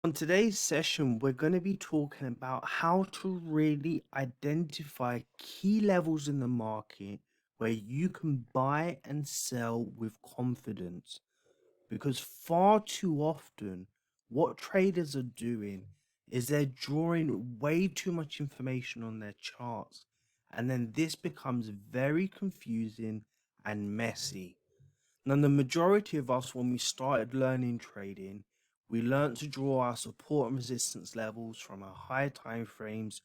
On today's session, we're going to be talking about how to really identify key levels in the market where you can buy and sell with confidence. Because far too often, what traders are doing is they're drawing way too much information on their charts. And then this becomes very confusing and messy. Now, the majority of us, when we started learning trading, we learned to draw our support and resistance levels from our higher time frames,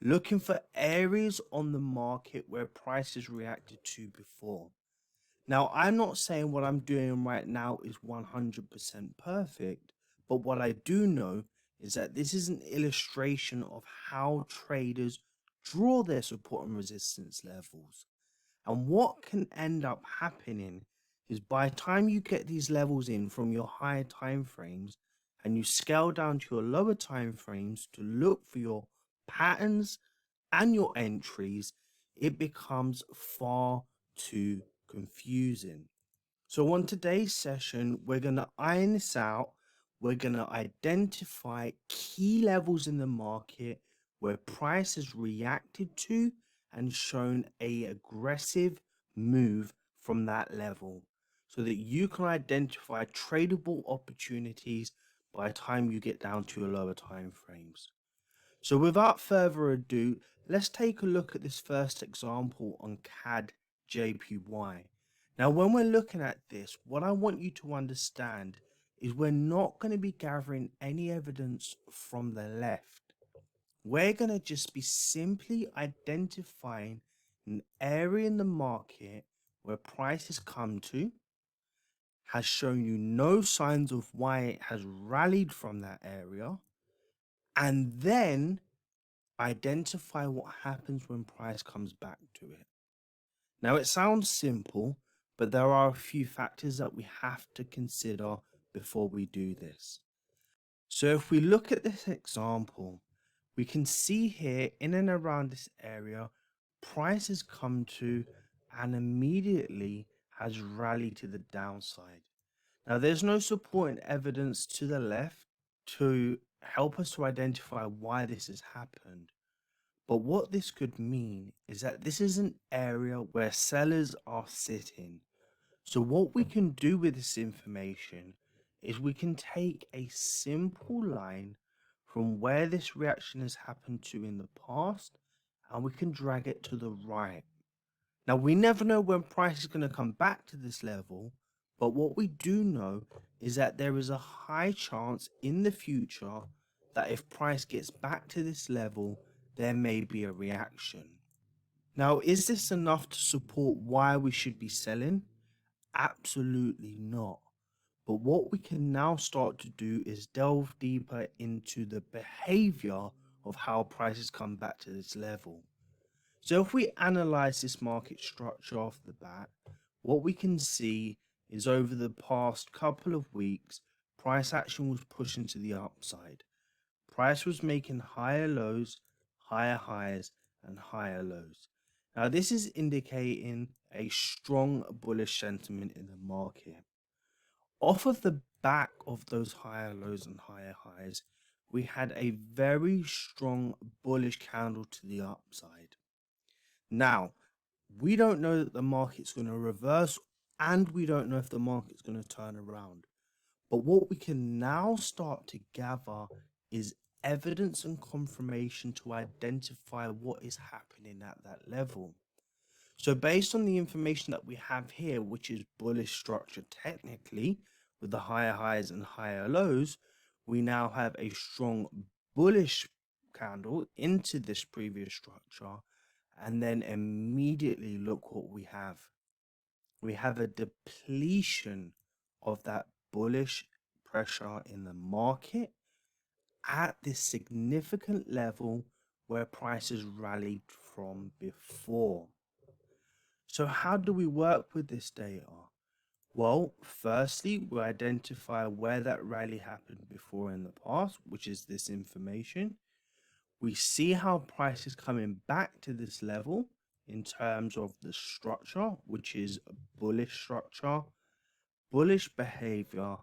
looking for areas on the market where prices reacted to before. Now, I'm not saying what I'm doing right now is 100% perfect, but what I do know is that this is an illustration of how traders draw their support and resistance levels. And what can end up happening is by the time you get these levels in from your higher time frames and you scale down to your lower time frames to look for your patterns and your entries, it becomes far too confusing. So, on today's session, we're going to iron this out. We're going to identify key levels in the market where price has reacted to and shown a aggressive move from that level so that you can identify tradable opportunities by the time you get down to your lower time frames. So without further ado, let's take a look at this first example on CAD JPY. Now, when we're looking at this, what I want you to understand is we're not going to be gathering any evidence from the left. We're going to just be simply identifying an area in the market where price has come to, has shown you no signs of why it has rallied from that area, and then identify what happens when price comes back to it. Now, it sounds simple, but there are a few factors that we have to consider before we do this. So if we look at this example, we can see here in and around this area, price has come to and immediately has rallied to the downside. Now, there's no supporting evidence to the left to help us to identify why this has happened. But what this could mean is that this is an area where sellers are sitting. So what we can do with this information is we can take a simple line from where this reaction has happened to in the past and we can drag it to the right. Now, we never know when price is going to come back to this level, but what we do know is that there is a high chance in the future that if price gets back to this level, there may be a reaction. Now, is this enough to support why we should be selling? Absolutely not. But what we can now start to do is delve deeper into the behavior of how prices come back to this level. So if we analyze this market structure off the bat, what we can see is over the past couple of weeks, price action was pushing to the upside. Price was making higher lows, higher highs, and higher lows. Now, this is indicating a strong bullish sentiment in the market. Off of the back of those higher lows and higher highs, we had a very strong bullish candle to the upside. Now, we don't know that the market's going to reverse, and we don't know if the market's going to turn around. But what we can now start to gather is evidence and confirmation to identify what is happening at that level. So based on the information that we have here, which is bullish structure technically, with the higher highs and higher lows, we now have a strong bullish candle into this previous structure, and then immediately look what we have. We have a depletion of that bullish pressure in the market at this significant level where prices rallied from before. So how do we work with this data? Well, firstly, we identify where that rally happened before in the past, which is this information. We see how price is coming back to this level in terms of the structure, which is a bullish structure, bullish behavior,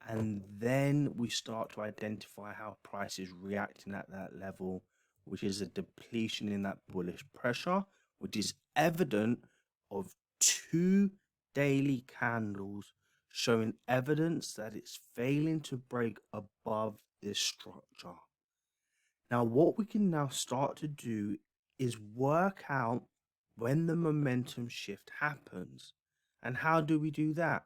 And then we start to identify how price is reacting at that level, which is a depletion in that bullish pressure, which is evident of two daily candles showing evidence that it's failing to break above this structure. Now, what we can now start to do is work out when the momentum shift happens. And how do we do that?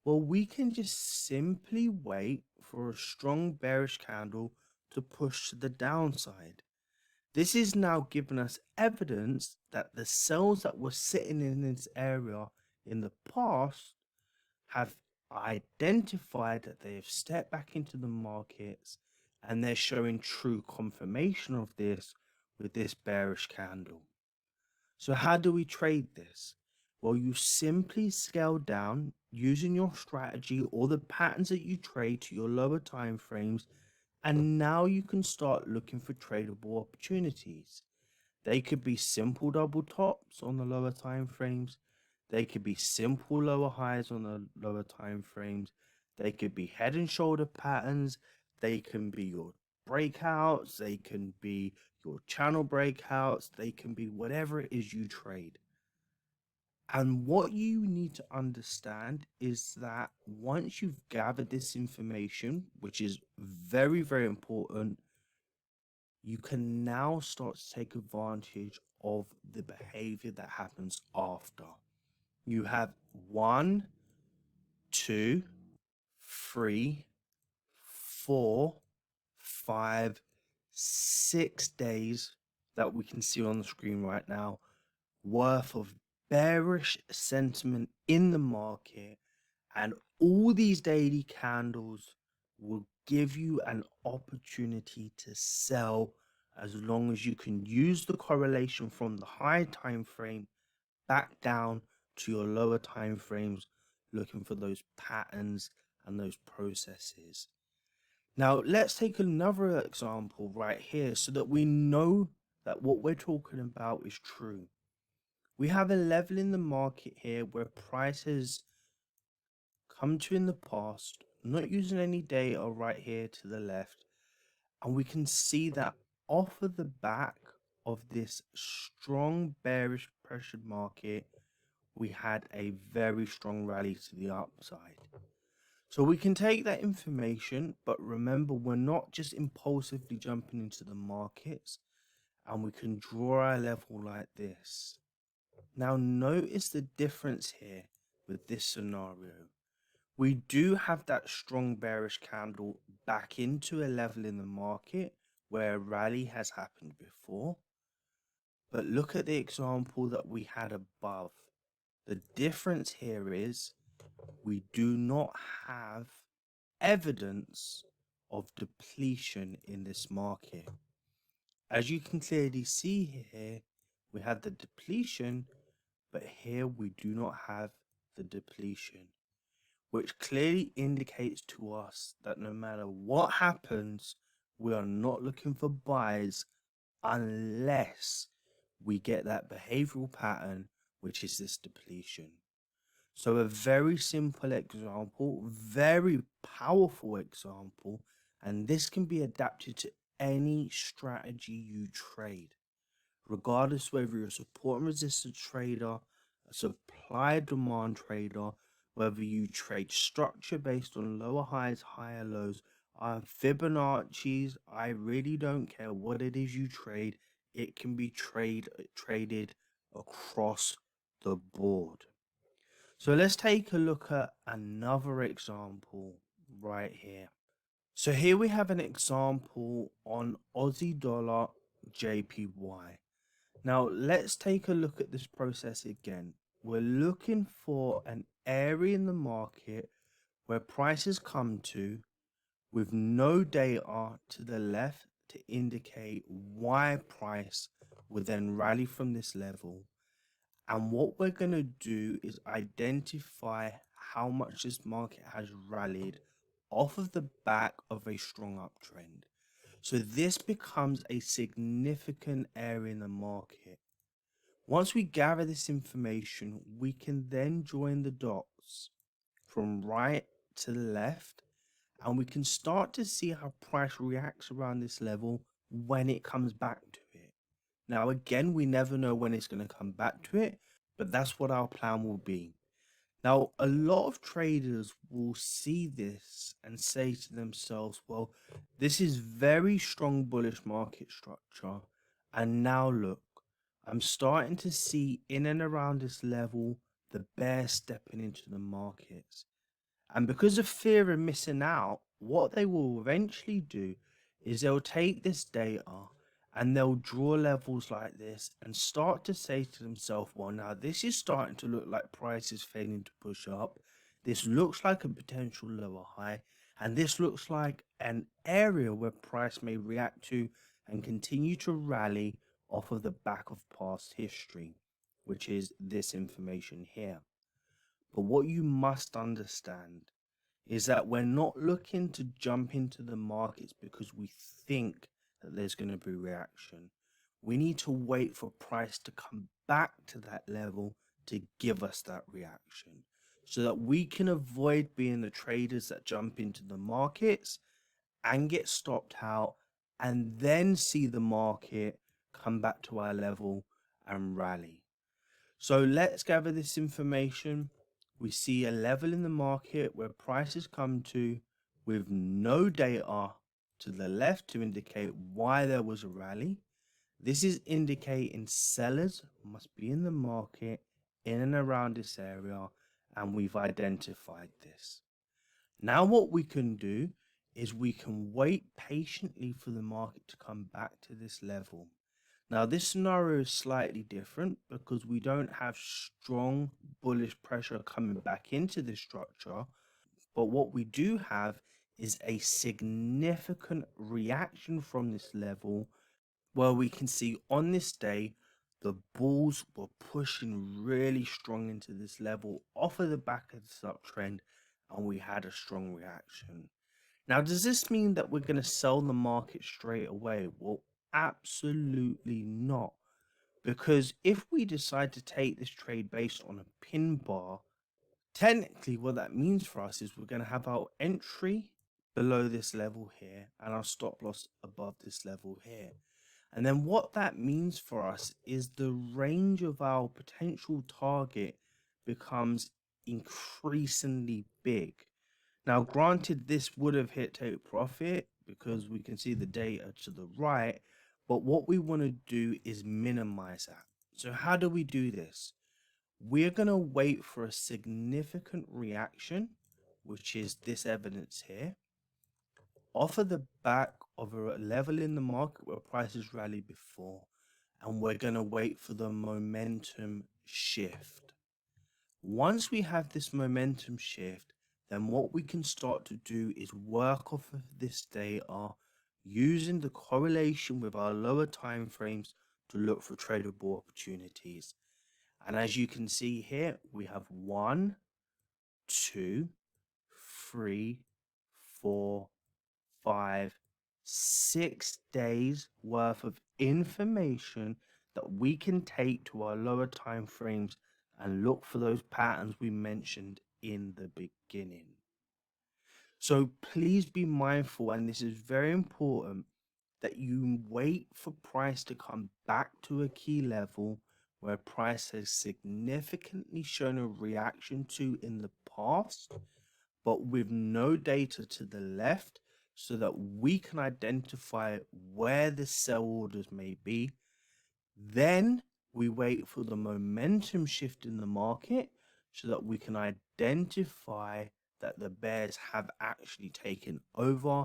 Well, we can just simply wait for a strong bearish candle to push to the downside. This is now giving us evidence that the cells that were sitting in this area in the past have identified that they have stepped back into the markets, and they're showing true confirmation of this with this bearish candle. So how do we trade this? Well, you simply scale down using your strategy or the patterns that you trade to your lower time frames, and now you can start looking for tradable opportunities. They could be simple double tops on the lower time frames. They could be simple lower highs on the lower time frames. They could be head and shoulder patterns. They can be your breakouts. They can be your channel breakouts. They can be whatever it is you trade. And what you need to understand is that once you've gathered this information, which is very, very important, you can now start to take advantage of the behavior that happens after. You have 1, 2, 3, 4, 5, 6 days that we can see on the screen right now worth of bearish sentiment in the market, and all these daily candles will give you an opportunity to sell as long as you can use the correlation from the high time frame back down to your lower time frames, looking for those patterns and those processes. Now let's take another example right here so that we know that what we're talking about is true. We have a level in the market here where prices come to in the past, not using any data right here to the left, and we can see that off of the back of this strong bearish pressured market, we had a very strong rally to the upside. So we can take that information, but remember, we're not just impulsively jumping into the markets, and we can draw a level like this. Now notice the difference here with this scenario. We do have that strong bearish candle back into a level in the market where a rally has happened before. But look at the example that we had above. The difference here is we do not have evidence of depletion in this market. As you can clearly see here, we had the depletion, but here we do not have the depletion, which clearly indicates to us that no matter what happens, we are not looking for buys unless we get that behavioral pattern, which is this depletion. So a very simple example, very powerful example, and this can be adapted to any strategy you trade, regardless whether you're a support and resistance trader, a supply demand trader, whether you trade structure based on lower highs, higher lows, Fibonacci's. I really don't care what it is you trade. It can be traded across the board. So let's take a look at another example right here. So here we have an example on Aussie dollar JPY. Now let's take a look at this process again. We're looking for an area in the market where prices come to with no data to the left to indicate why price will then rally from this level. And what we're going to do is identify how much this market has rallied off of the back of a strong uptrend. So this becomes a significant area in the market. Once we gather this information, we can then join the dots from right to left and we can start to see how price reacts around this level when it comes back to it. Now, again, we never know when it's going to come back to it, but that's what our plan will be. Now, a lot of traders will see this and say to themselves, well, this is very strong bullish market structure. And now look, I'm starting to see in and around this level the bears stepping into the markets. And because of fear of missing out, what they will eventually do is they'll take this data and they'll draw levels like this and start to say to themselves, well, now this is starting to look like price is failing to push up. This looks like a potential lower high. And this looks like an area where price may react to and continue to rally off of the back of past history, which is this information here. But what you must understand is that we're not looking to jump into the markets because we think that there's going to be reaction. We need to wait for price to come back to that level to give us that reaction so that we can avoid being the traders that jump into the markets and get stopped out and then see the market come back to our level and rally. So let's gather this information. We see a level in the market where prices come to with no data to the left to indicate why there was a rally. This is indicating sellers must be in the market in and around this area, and we've identified this. Now what we can do is we can wait patiently for the market to come back to this level. Now, this scenario is slightly different because we don't have strong bullish pressure coming back into this structure. But what we do have is a significant reaction from this level where we can see on this day, the bulls were pushing really strong into this level off of the back of this uptrend, and we had a strong reaction. Now, does this mean that we're going to sell the market straight away? Well, absolutely not. Because if we decide to take this trade based on a pin bar, technically what that means for us is we're going to have our entry below this level here and our stop loss above this level here. And then what that means for us is the range of our potential target becomes increasingly big. Now, granted, this would have hit take profit because we can see the data to the right, but what we want to do is minimize that. So how do we do this? We're going to wait for a significant reaction, which is this evidence here, off of the back of a level in the market where prices rallied before, and we're going to wait for the momentum shift. Once we have this momentum shift, then what we can start to do is work off of this data using the correlation with our lower time frames to look for tradable opportunities. And as you can see here, we have 1, 2, 3, 4, 5, 6 days worth of information that we can take to our lower time frames and look for those patterns we mentioned in the beginning. So please be mindful, and this is very important, that you wait for price to come back to a key level where price has significantly shown a reaction to in the past, but with no data to the left, so that we can identify where the sell orders may be. Then we wait for the momentum shift in the market so that we can identify that the bears have actually taken over